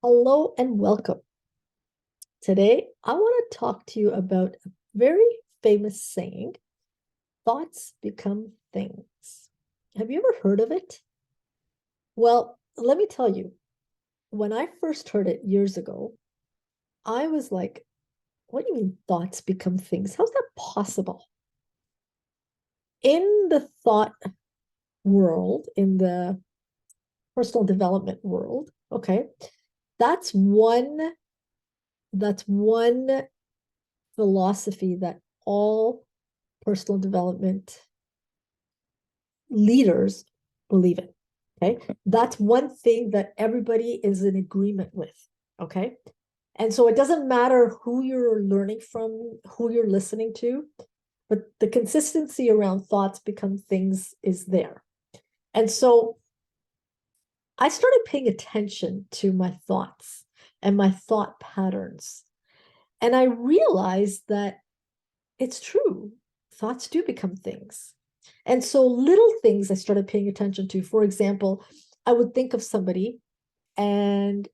Hello and welcome. Today, I want to talk to you about a very famous saying, thoughts become things. Have you ever heard of it? Well, let me tell you, when I first heard it years ago, I was like, what do you mean thoughts become things? How's that possible? In the thought world, in the personal development world, okay, that's one that's one philosophy that all personal development leaders believe in. Okay. That's one thing that everybody is in agreement with. Okay. And so it doesn't matter who you're learning from, who you're listening to, but the consistency around thoughts become things is there. And so I started paying attention to my thoughts and my thought patterns. And I realized that it's true. Thoughts do become things. And so little things I started paying attention to. For example, I would think of somebody and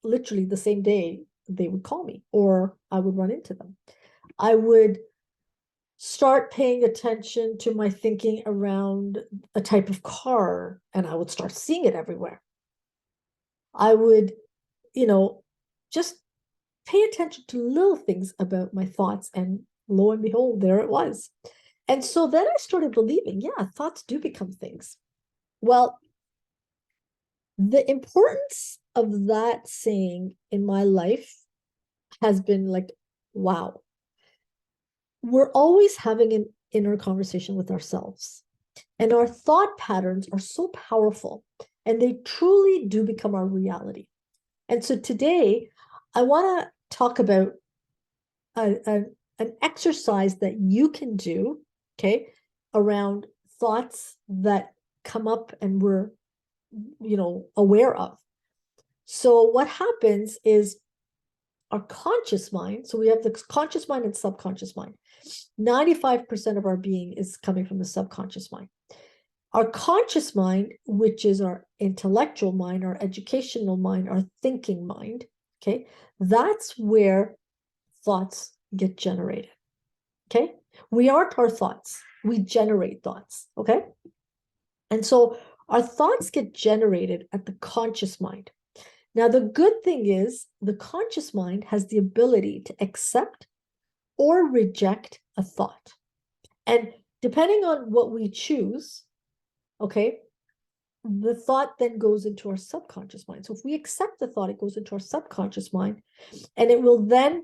literally the same day they would call me or I would run into them. I would start paying attention to my thinking around a type of car and I would start seeing it everywhere. I would, you know, just pay attention to little things about my thoughts and lo and behold, there it was. And so then I started believing, yeah, thoughts do become things. Well, the importance of that saying in my life has been like, wow, we're always having an inner conversation with ourselves. And our thought patterns are so powerful and they truly do become our reality. And so today, I want to talk about an exercise that you can do, okay, around thoughts that come up and we're, aware of. So what happens is our conscious mind, so we have the conscious mind and subconscious mind. 95% of our being is coming from the subconscious mind. Our conscious mind, which is our intellectual mind, our educational mind, our thinking mind, okay, that's where thoughts get generated. Okay. We aren't our thoughts, we generate thoughts. Okay. And so our thoughts get generated at the conscious mind. Now, the good thing is the conscious mind has the ability to accept or reject a thought. And depending on what we choose, okay, the thought then goes into our subconscious mind. So if we accept the thought, it goes into our subconscious mind and it will then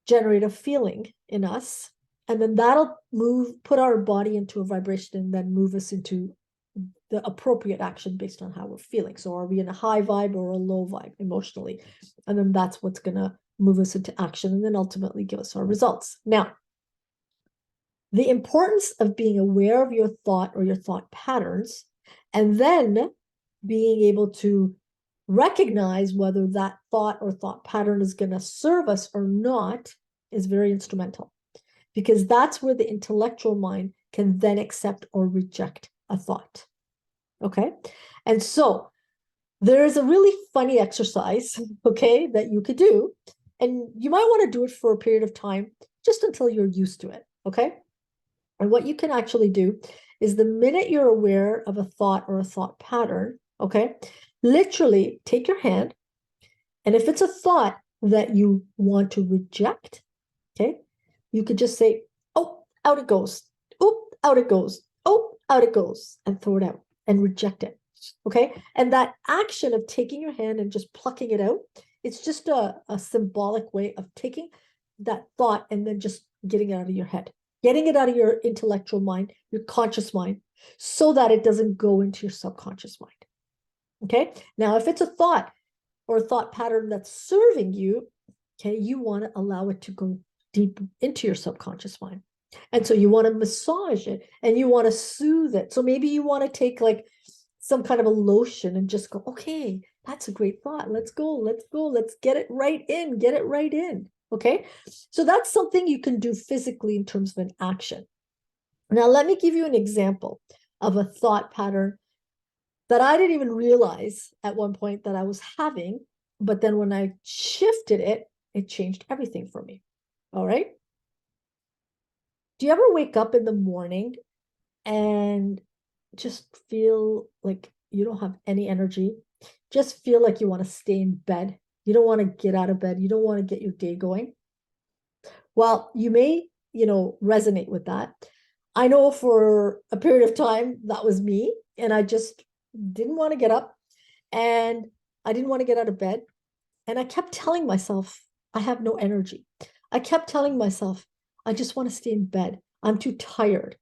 generate a feeling in us. And then that'll put our body into a vibration and then move us into the appropriate action based on how we're feeling. So are we in a high vibe or a low vibe emotionally? And then that's what's going to move us into action and then ultimately give us our results. Now, the importance of being aware of your thought or your thought patterns, and then being able to recognize whether that thought or thought pattern is going to serve us or not is very instrumental because that's where the intellectual mind can then accept or reject a thought. Okay. And so there's a really funny exercise, okay, that you could do. And you might want to do it for a period of time just until you're used to it. Okay. And what you can actually do is the minute you're aware of a thought or a thought pattern, okay, literally take your hand. And if it's a thought that you want to reject, okay, you could just say, oh, out it goes. Oh, out it goes. Oh, out it goes. And throw it out and reject it. Okay. And that action of taking your hand and just plucking it out, it's just a symbolic way of taking that thought and then just getting it out of your head, getting it out of your intellectual mind, your conscious mind, so that it doesn't go into your subconscious mind. Okay. Now, if it's a thought or a thought pattern that's serving you, okay, you want to allow it to go deep into your subconscious mind. And so you want to massage it and you want to soothe it. So maybe you want to take like some kind of a lotion and just go, okay, that's a great thought. Let's go, let's go, let's get it right in, get it right in. Okay. So that's something you can do physically in terms of an action. Now, let me give you an example of a thought pattern that I didn't even realize at one point that I was having But then when I shifted it, it changed everything for me. All right. Do you ever wake up in the morning and just feel like you don't have any energy? Just feel like you want to stay in bed. You don't want to get out of bed. You don't want to get your day going. Well, you may, resonate with that. I know for a period of time that was me, and I just didn't want to get up and I didn't want to get out of bed. And I kept telling myself, I have no energy. I kept telling myself, I just want to stay in bed. I'm too tired.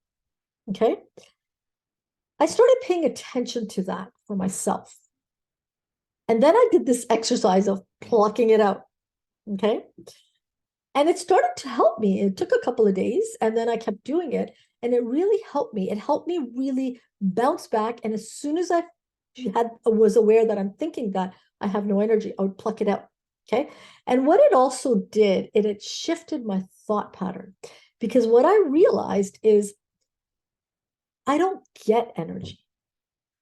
Okay. I started paying attention to that for myself. And then I did this exercise of plucking it out. Okay. And it started to help me. It took a couple of days and then I kept doing it. And it really helped me. It helped me really bounce back. And as soon as I was aware that I'm thinking that I have no energy, I would pluck it out. Okay. And what it also did, it shifted my thought pattern. Because what I realized is I don't get energy.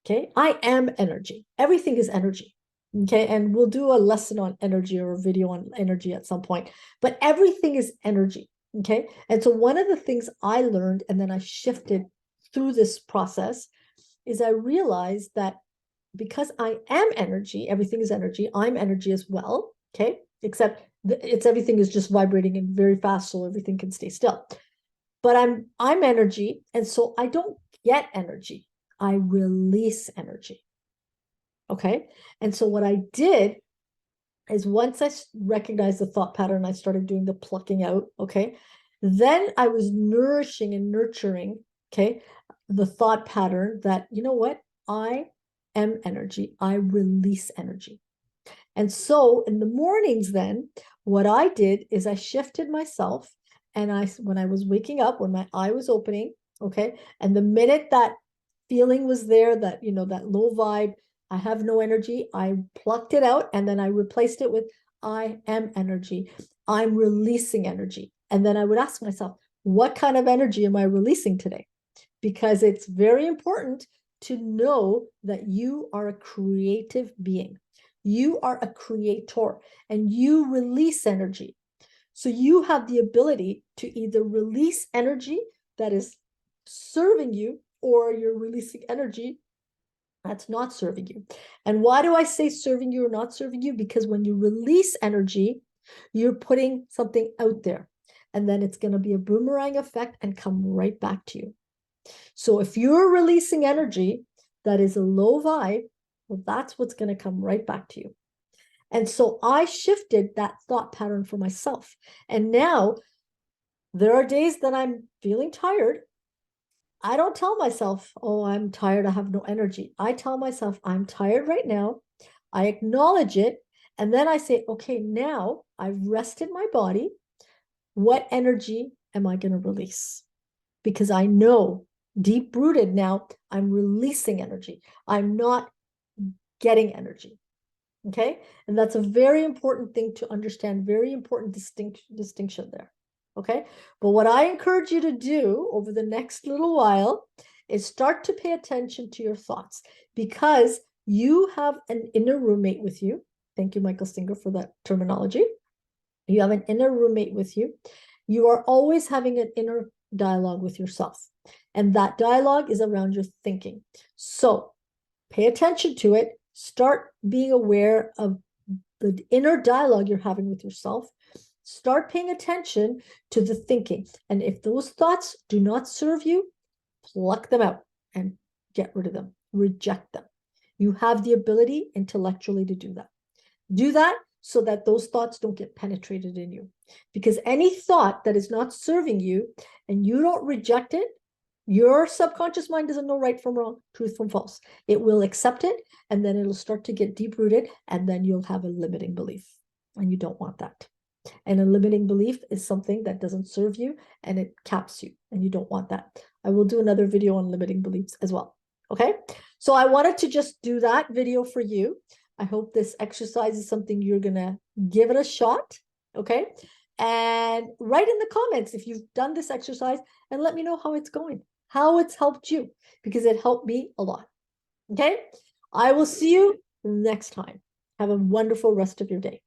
Okay. I am energy. Everything is energy. Okay. And we'll do a lesson on energy or a video on energy at some point, but everything is energy. Okay. And so one of the things I learned, and then I shifted through this process, is I realized that because I am energy, everything is energy. I'm energy as well. Okay. Except everything is just vibrating and very fast, so everything can stay still. But I'm energy. And so I don't get energy. I release energy. Okay. And so what I did is once I recognized the thought pattern, I started doing the plucking out. Okay. Then I was nourishing and nurturing, okay, the thought pattern that, you know what? I am energy. I release energy. And so in the mornings, then what I did is I shifted myself. And when I was waking up, when my eye was opening, okay, and the minute that feeling was there, that, that low vibe, I have no energy, I plucked it out and then I replaced it with I am energy. I'm releasing energy. And then I would ask myself, what kind of energy am I releasing today? Because it's very important to know that you are a creative being. You are a creator and you release energy. So you have the ability to either release energy that is serving you, or you're releasing energy that's not serving you. And why do I say serving you or not serving you? Because when you release energy, you're putting something out there, and then it's going to be a boomerang effect and come right back to you. So if you're releasing energy that is a low vibe, well, that's what's going to come right back to you. And so I shifted that thought pattern for myself. And now there are days that I'm feeling tired. I don't tell myself, oh, I'm tired, I have no energy. I tell myself, I'm tired right now. I acknowledge it. And then I say, okay, now I've rested my body. What energy am I going to release? Because I know deep rooted now, I'm releasing energy. I'm not getting energy. Okay. And that's a very important thing to understand, very important distinction there. Okay. But what I encourage you to do over the next little while is start to pay attention to your thoughts, because you have an inner roommate with you. Thank you, Michael Singer, for that terminology. You have an inner roommate with you. You are always having an inner dialogue with yourself. And that dialogue is around your thinking. So pay attention to it. Start being aware of the inner dialogue you're having with yourself. Start paying attention to the thinking. And if those thoughts do not serve you, pluck them out and get rid of them. Reject them. You have the ability intellectually to do that. Do that so that those thoughts don't get penetrated in you. Because any thought that is not serving you and you don't reject it, your subconscious mind doesn't know right from wrong, truth from false. It will accept it, and then it'll start to get deep rooted, and then you'll have a limiting belief. And you don't want that. And a limiting belief is something that doesn't serve you and it caps you, and you don't want that. I will do another video on limiting beliefs as well. Okay. So I wanted to just do that video for you. I hope this exercise is something you're going to give it a shot. Okay. And write in the comments if you've done this exercise and let me know how it's going, how it's helped you, because it helped me a lot. Okay. I will see you next time. Have a wonderful rest of your day.